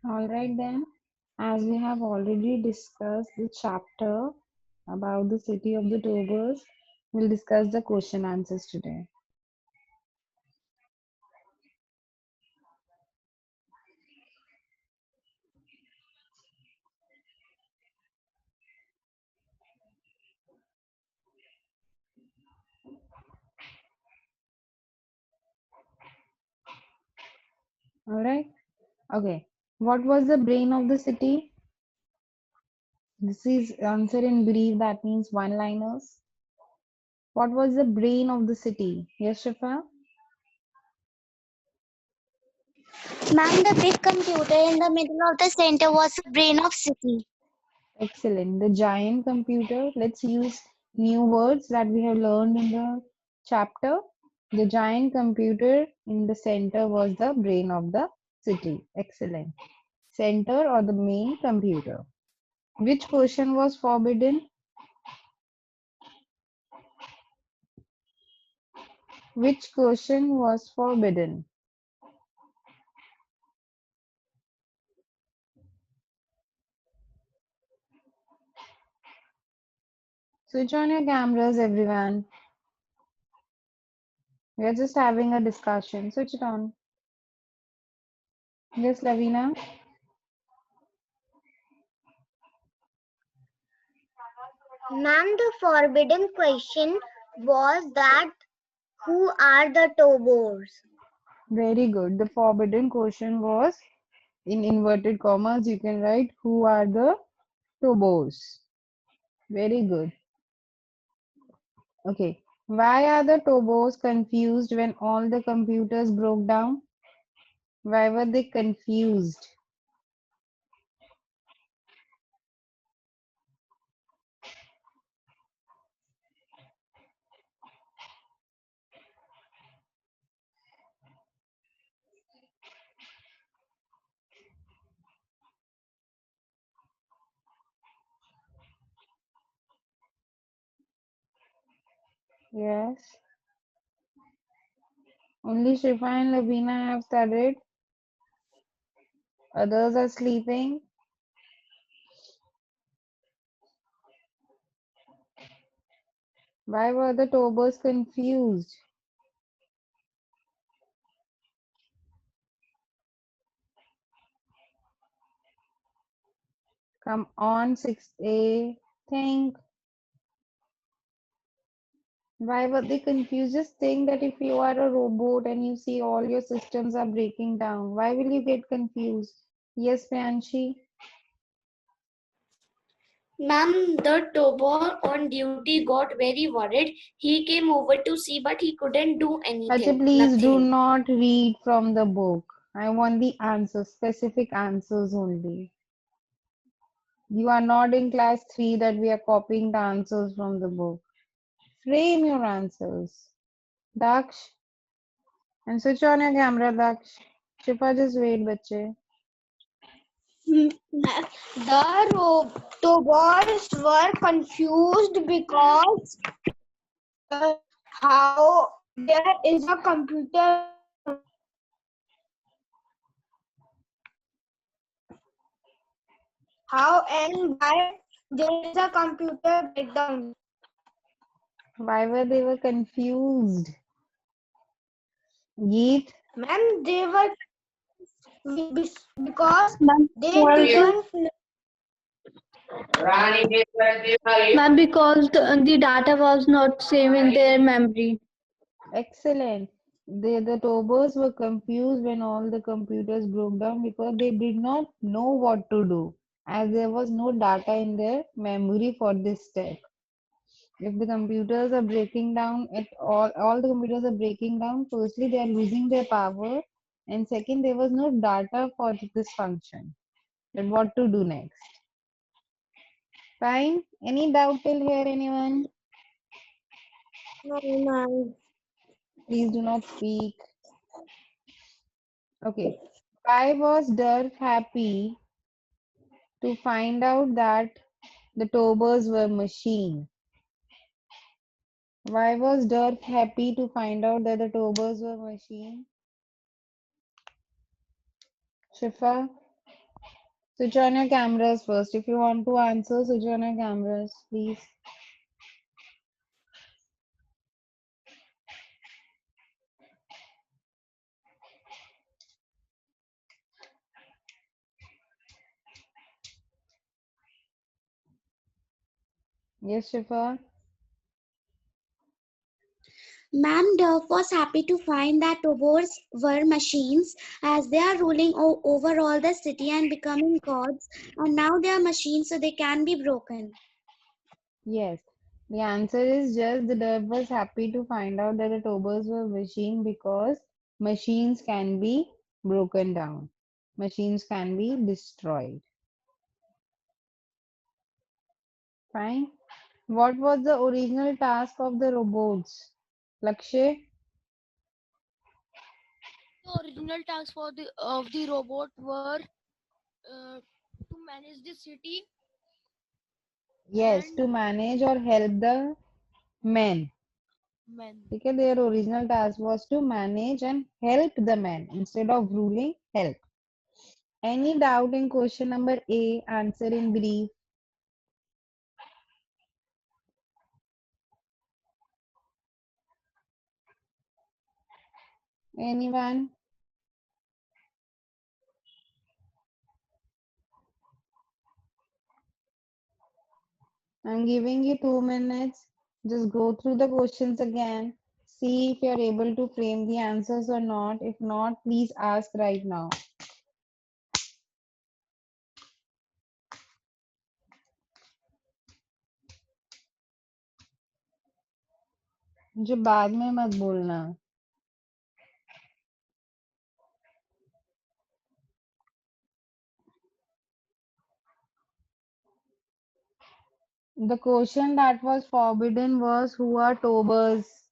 All right then, as we have already discussed the chapter about the city of the Tobers, we'll discuss the question answers today. All right. Okay. What was the brain of the city? This is answer in brief. That means one-liners. What was the brain of the city? Yes, Shifa? Ma'am, the big computer in the middle of the center was the brain of city. Excellent. The giant computer. Let's use new words that we have learned in the chapter. The giant computer in the center was the brain of the city. Excellent. Center or the main computer. Which question was forbidden? Which question was forbidden? Switch on your cameras, everyone. We are just having a discussion. Switch it on. Yes, Lavina. Ma'am, the forbidden question was that who are the Tobors? Very good. The forbidden question was in inverted commas. You can write who are the Tobos. Very good. Okay. Why are the Tobos confused when all the computers broke down? Why were they confused? Yes. Only Shifa and Lavina have studied. Others are sleeping. Why were the Tobos confused? Come on, 6A. Think. Why were they confused? Just think that if you are a robot and you see all your systems are breaking down, why will you get confused? Yes, Priyanshi. Ma'am, the Tobor on duty got very worried. He came over to see, but he couldn't do Bacha, anything. please do Nothing. not read from the book. I want the answers, specific answers only. You are not in class 3 that we are copying the answers from the book. Frame your answers. Daksh, and switch on your camera, Daksh. Shifa, just wait, bache. The Tobors were confused because how there is a computer, how and why there is a computer breakdown. Why were they were confused? Geet, Ma'am, they were because Ma'am, they because didn't know. ma'am, because the data was not saved in their memory. excellent. The Tobos were confused when all the computers broke down because they did not know what to do, as there was no data in their memory for this step. If the computers are breaking down at all the computers are breaking down, firstly, they are losing their power, and second, there was no data for this function. Then what to do next? Fine. Any doubt till here, anyone? No, ma'am. Please do not speak. Okay. Why was Dirk happy to find out that the Tobers were machine? Why was Dirk happy to find out that the Tobers were machine? Shifa? Switch on your cameras first. If you want to answer, switch on your cameras, please. Yes, Shifa. Ma'am, Duff was happy to find that robots were machines as they are ruling over all the city and becoming gods. And now they are machines, so they can be broken. Yes. The answer is just the dove was happy to find out that the Tobers were machine because machines can be broken down. Machines can be destroyed. Fine. What was the original task of the robots? Lakshay? The original tasks for the of the robot were to manage the city Yes, and to manage or help the men. men. Okay, their original task was to manage and help the men instead of ruling, help. Any doubt in question number A? Answer in brief. Anyone? I'm giving you 2 minutes. Just go through the questions again. See if you're able to frame the answers or not. If not, please ask right now. मुझे बाद में मत बोलना. The question that was forbidden was who are Tobers?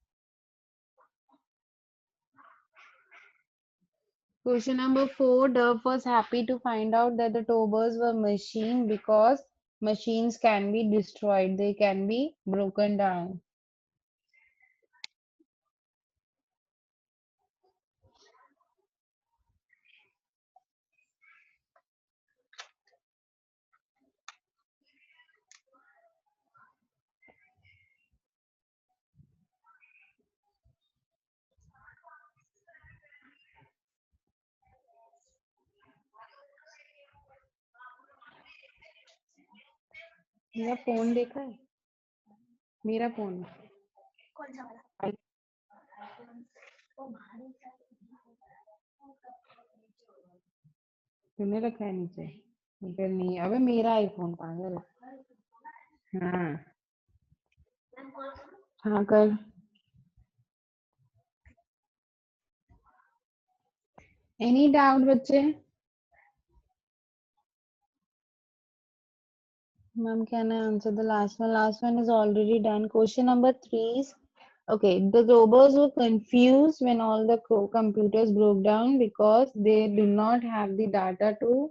Question number 4, Duff was happy to find out that the Tobers were machine because machines can be destroyed. They can be broken down. मेरा phone देखा है मेरा phone तूने रखा है नीचे इधर नहीं अबे मेरा आईफोन पागल हाँ हाँ कर एनी डाउट बच्चे Ma'am, can I answer the last one? Last one is already done. Question number 3 is okay. The robots were confused when all the computers broke down because they do not have the data to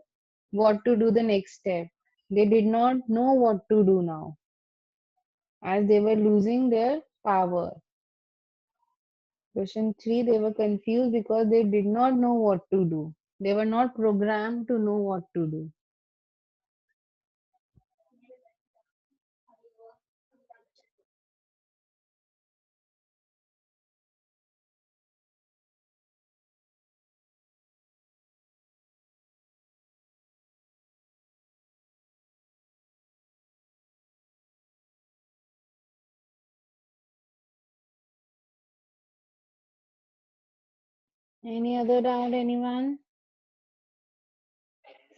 what to do the next step. They did not know what to do now as they were losing their power. Question 3, they were confused because they did not know what to do. They were not programmed to know what to do. Any other doubt, anyone?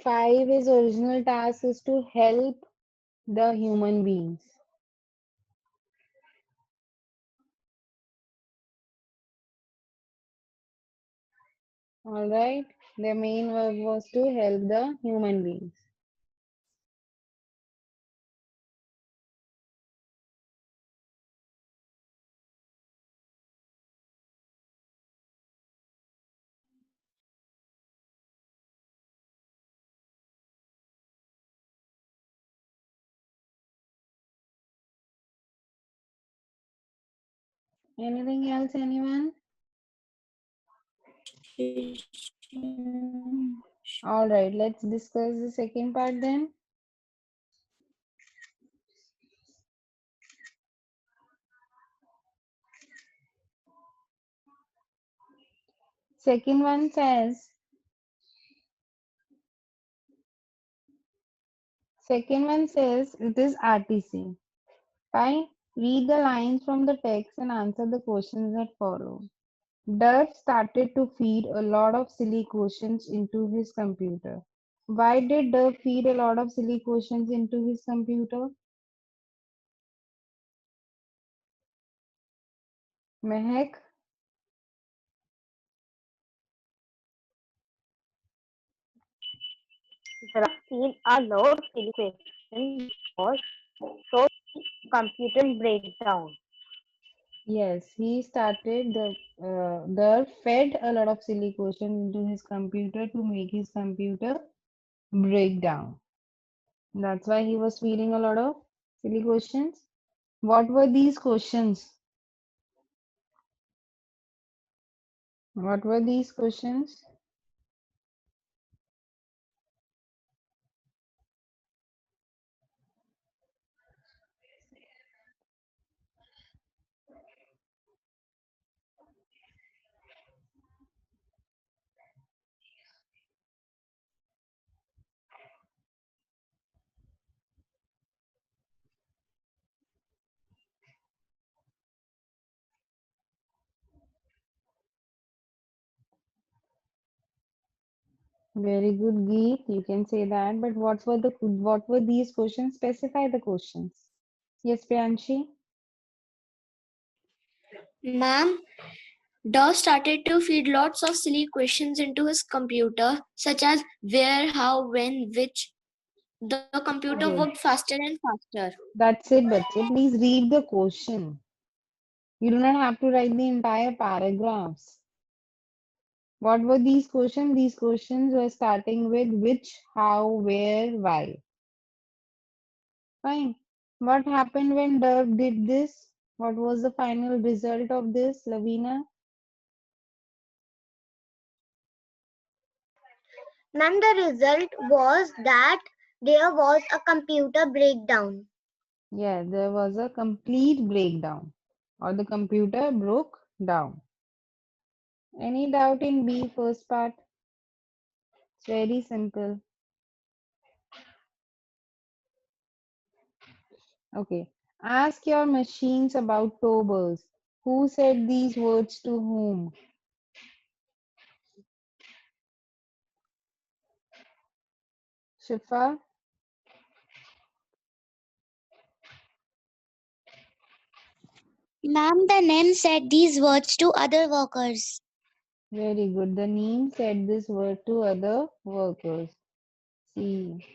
5 is original task is to help the human beings. All right. Their main work was to help the human beings. Anything else, anyone? All right, let's discuss the second part then. Second one says, it is RTC. Fine. Read the lines from the text and answer the questions that follow. Dove started to feed a lot of silly questions into his computer. Why did Dove feed a lot of silly questions into his computer? Mehak? Feel a lot of silly questions because so computer breakdown. Yes, he started the fed a lot of silly questions into his computer to make his computer break down. That's why he was feeding a lot of silly questions. What were these questions? What were these questions? Very good, Geet. You can say that. But what were these questions? Specify the questions. Yes, Priyanshi. Ma'am, Dawes started to feed lots of silly questions into his computer, such as where, how, when, which. The computer Good. worked faster and faster. That's it, Bache. Please read the question. You do not have to write the entire paragraphs. What were these questions? These questions were starting with which, how, where, why. Fine. What happened when Dirk did this? What was the final result of this, Lavina? Ma'am, the result was that there was a computer breakdown. Yeah, there was a complete breakdown, or the computer broke down. Any doubt in B first part? It's very simple. Okay. Ask your machines about Tobers. Who said these words to whom? Shifa? Ma'am, the name said these words to other workers. Very good. The Neem said this word to other workers. See,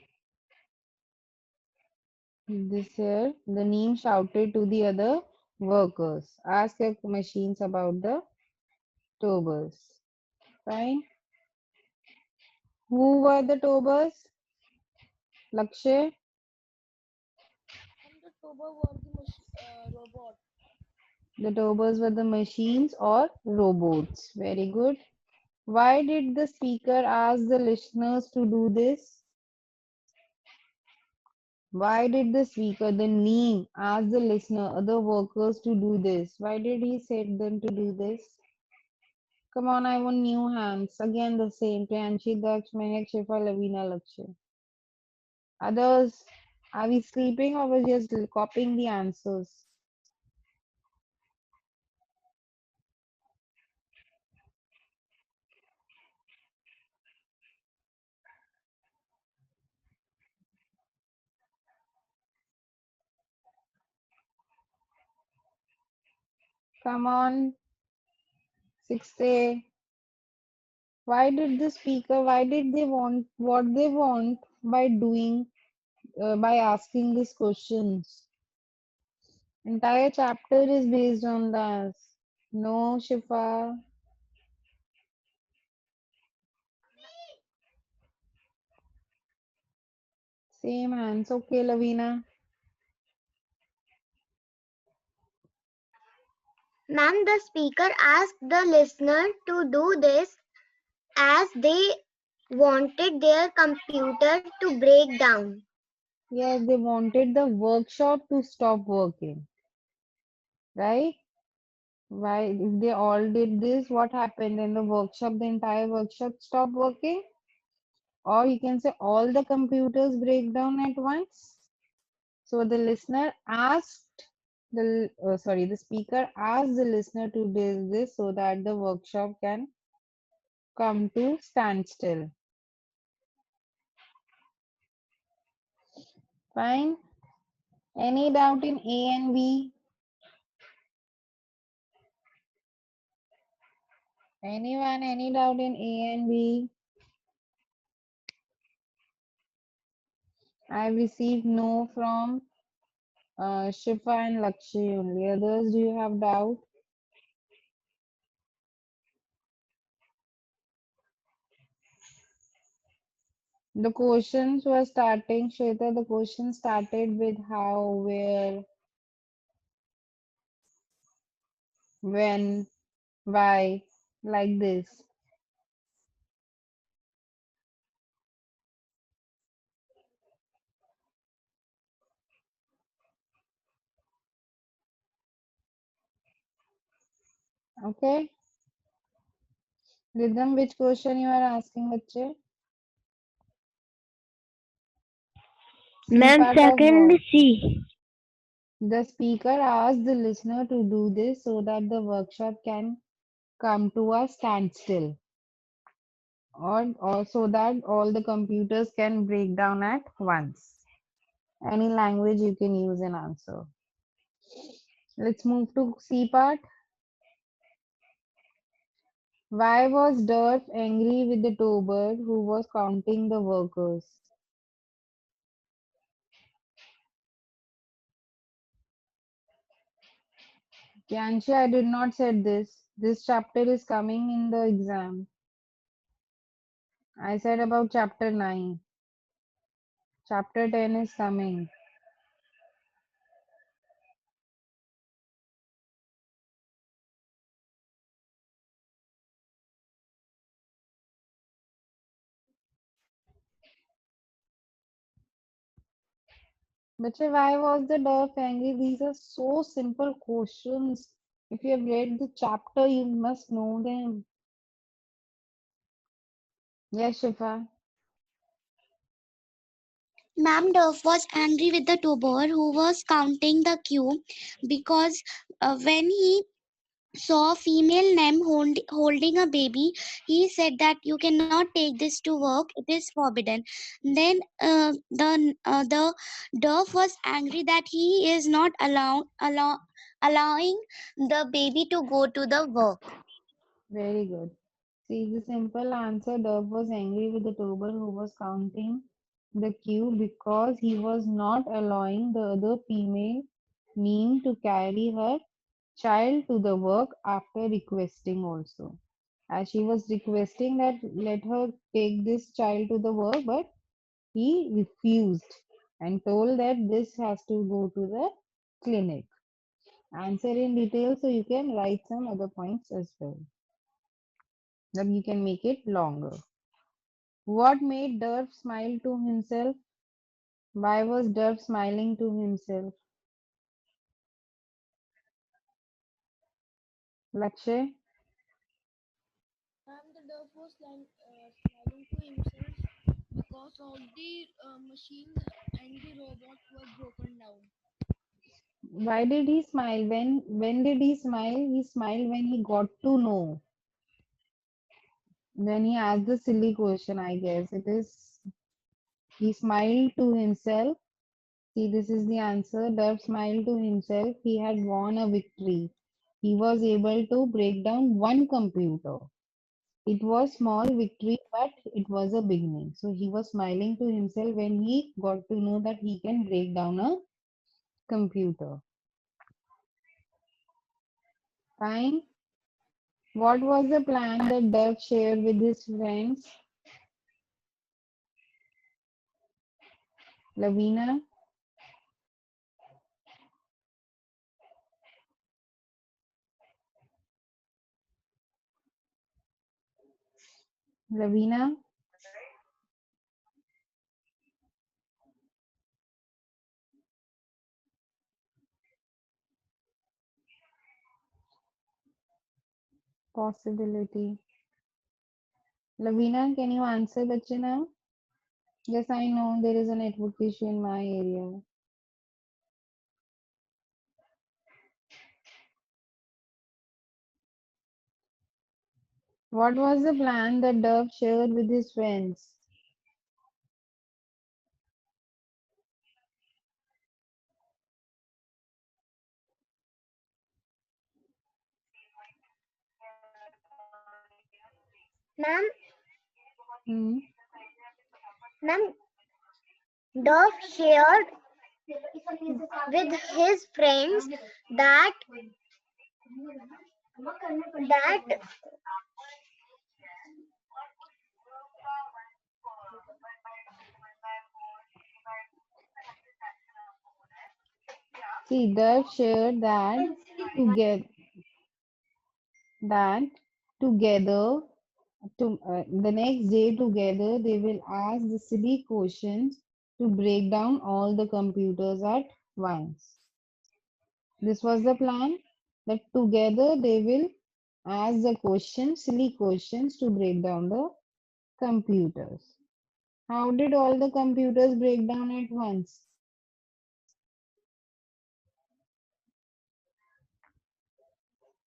this here, the Neem shouted to the other workers. Ask your machines about the Tobers. Fine. Who were the Tobers? Lakshay? And the Toba were the robot. The Tobers were the machines or robots. Very good. Why did the speaker ask the listeners to do this? Why did the speaker, the Neem, ask the listener, other workers to do this? Why did he say them to do this? Come on, I want new hands. Again the same. Priyanshi, Daksh, Mehak, Shifa, Lavina, Lakshay. Others, are we sleeping or we're just copying the answers? Come on, 6A. Why did the speaker, why did they want what they want by doing, by asking these questions? Entire chapter is based on that. No, Shifa. Same hands. Okay, Lavina. Ma'am, the speaker asked the listener to do this as they wanted their computer to break down. Yes, they wanted the workshop to stop working, right? Why, if they all did this, what happened in the workshop? The entire workshop stopped working, or you can say all the computers break down at once. So the listener asked the speaker asked the listener to do this so that the workshop can come to standstill. Fine. Any doubt in A and B? Anyone? Any doubt in A and B? I received no from Shifa and Lakshya only. Others, do you have doubt? The questions were starting, Shweta, the question started with how, where, when, why, like this. Okay? Rhythm, which question you are asking, bache? C part of what? C. The speaker asked the listener to do this so that the workshop can come to a standstill, or so that all the computers can break down at once. Any language you can use in answer. Let's move to C part. Why was Durf angry with the Tobert who was counting the workers? Kyanshi, I did not said this. This chapter is coming in the exam. I said about chapter 9. Chapter 10 is coming. But why was the Durf angry? These are so simple questions. If you have read the chapter, you must know them. Yes, Shifa. Ma'am Duff was angry with the tuber who was counting the queue because when he saw a female nem holding a baby, he said that you cannot take this to work, it is forbidden. Then the Duff was angry that he is not allowing the baby to go to the work. Very good. See, the simple answer, Dove was angry with the tober who was counting the queue because he was not allowing the other female neem to carry her child to the work after requesting also. As she was requesting that let her take this child to the work, but he refused and told that this has to go to the clinic. Answer in detail so you can write some other points as well. Then you can make it longer. What made Durf smile to himself? Why was Durf smiling to himself? Lakshay? And the dove was smiling to himself because all the machines and the robots were broken down. Why did he smile? When did he smile? He smiled when he got to know. When he asked the silly question, I guess. It is he smiled to himself. See, this is the answer. Durf smiled to himself. He had won a victory. He was able to break down one computer. It was small victory, but it was a beginning. So he was smiling to himself when he got to know that he can break down a computer. Fine. What was the plan that Dev shared with his friends? Lavina? Lavina? Possibility. Lavina, can you answer bache now? Yes, I know there is a network issue in my area. What was the plan that Dove shared with his friends? Ma'am, Hmm? ma'am, Dove shared with his friends that See, Dove shared together that together the next day together they will ask the silly questions to break down all the computers at once. This was the plan that together they will ask the questions, silly questions to break down the computers. How did all the computers break down at once?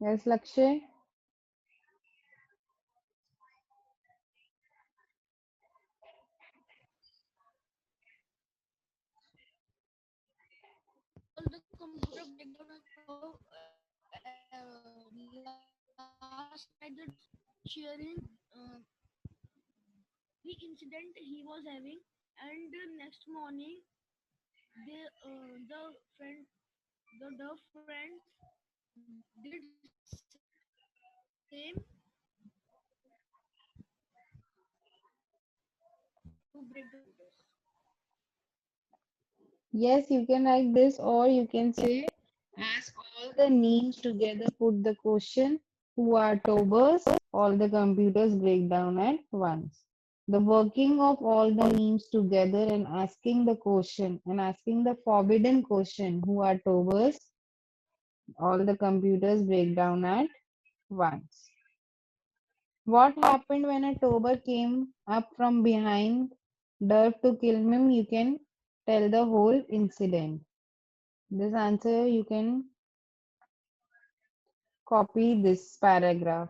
Yes, Lakshay? All the computer breakdown last night the sharing the incident he was having, and next morning the friends did same to break the computers. Yes, you can write this, or you can say, as all the names together put the question, who are Tobers? All the computers break down at once. The working of all the names together and asking the question and asking the forbidden question, who are Tobers? All the computers break down at once. What happened when a Tober came up from behind Durf to kill him? You can tell the whole incident. This answer you can copy this paragraph.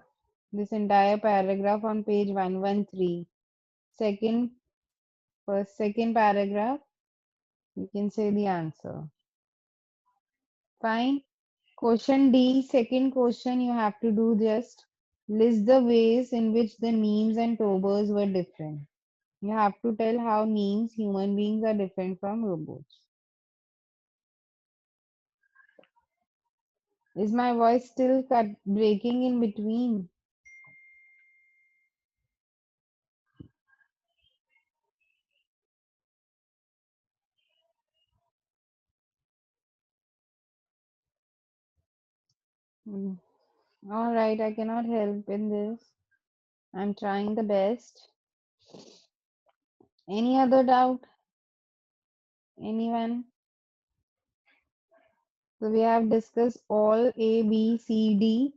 This entire paragraph on page 113. Second, second paragraph, you can say the answer. Fine. Question D, second question you have to do just list the ways in which the Neems and Tobers were different. You have to tell how Neems, human beings, are different from robots. Is my voice still breaking in between? Mm. All right, I cannot help in this. I'm trying the best. Any other doubt? Anyone? So we have discussed all A, B, C, D.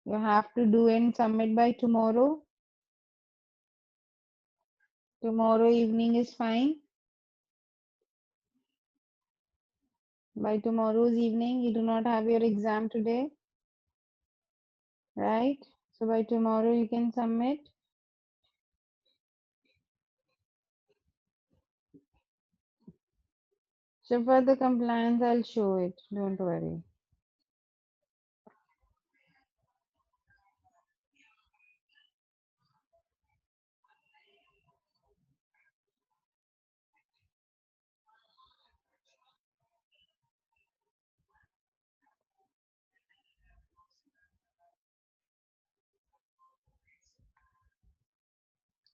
You have to do and submit by tomorrow. Tomorrow evening is fine. By tomorrow's evening, you do not have your exam today, right? So by tomorrow you can submit. So for the compliance, I'll show it. Don't worry.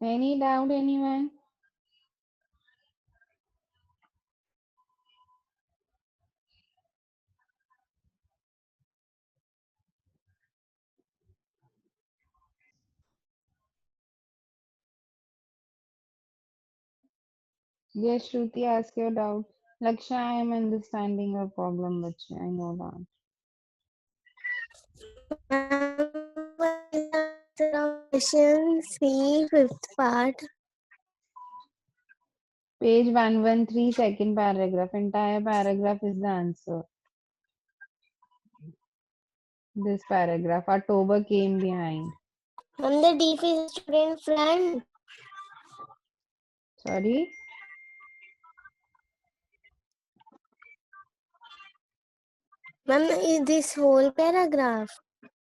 Any doubt, anyone? Yes, Shruti, ask your doubt. Laksha, I am understanding your problem, but I know that. Ma'am, was from question C, fifth part. Page 113, second paragraph. Entire paragraph is the answer. This paragraph. October came behind. And the D is stored in front. Sorry? Ma'am, is this whole paragraph?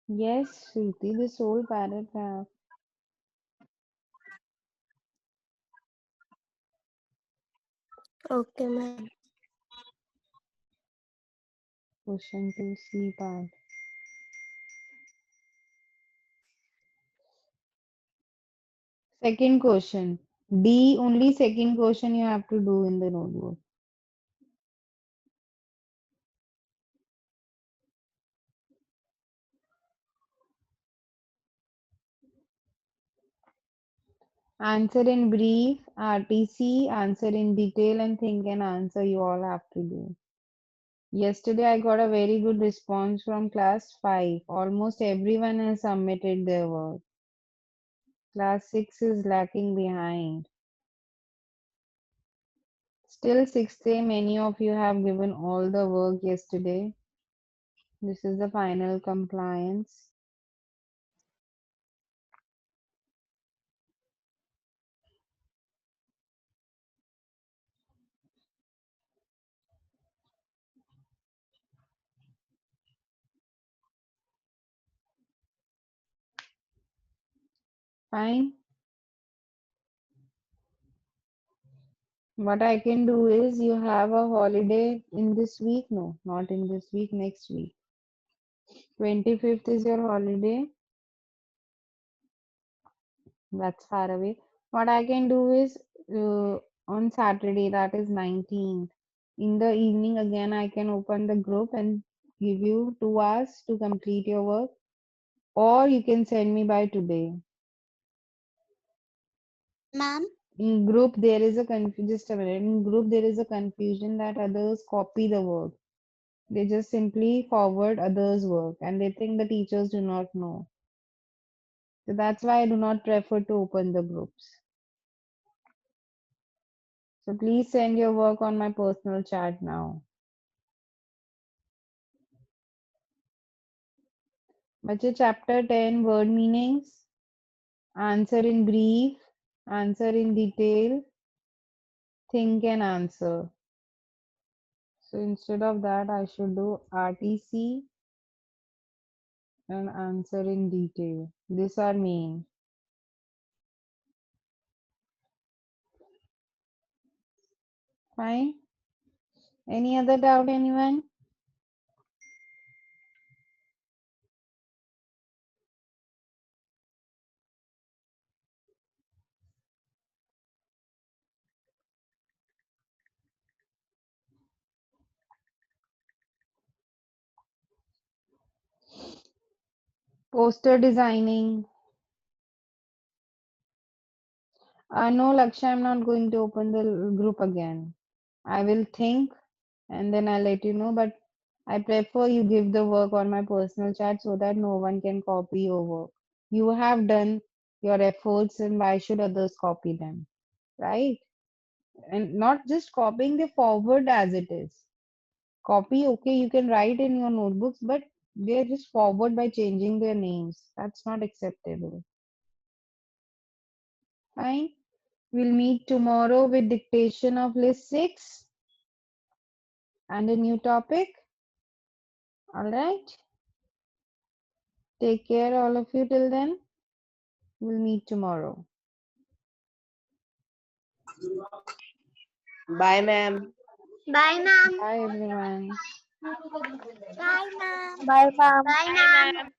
Yes, Shruti, this whole paragraph. Okay, ma'am. Question 2C part. Second question. D, only second question you have to do in the notebook. Answer in brief, RTC, answer in detail, and think and answer you all have to do. Yesterday I got a very good response from class 5. Almost everyone has submitted their work. Class 6 is lacking behind. Still 6th A, many of you have given all the work yesterday. This is the final compliance. Fine. What I can do is you have a holiday in this week. No, not in this week, next week. 25th is your holiday. That's far away. What I can do is on Saturday, that is 19th, in the evening again, I can open the group and give you 2 hours to complete your work, or you can send me by today. Ma'am, In group, there is a just a minute. In group, there is a confusion that others copy the work. They just simply forward others' work and they think the teachers do not know. So that's why I do not prefer to open the groups. So please send your work on my personal chat now. बच्चे chapter 10 word meanings, answer in brief, answer in detail, think and answer. So instead of that, I should do RTC and answer in detail. These are main. Fine. Any other doubt, anyone? Poster designing. No, Laksha, I'm not going to open the group again. I will think and then I'll let you know. But I prefer you give the work on my personal chat so that no one can copy your work. You have done your efforts, and why should others copy them? Right? And not just copying the forward as it is. Copy, okay, you can write in your notebooks, but they're just forward by changing their names. That's not acceptable. Fine. We'll meet tomorrow with dictation of list 6 and a new topic. All right. Take care, all of you, till then. We'll meet tomorrow. Bye, ma'am. Bye, ma'am. Bye, everyone. Bye, ma'am. Bye, ma'am. Bye, ma'am.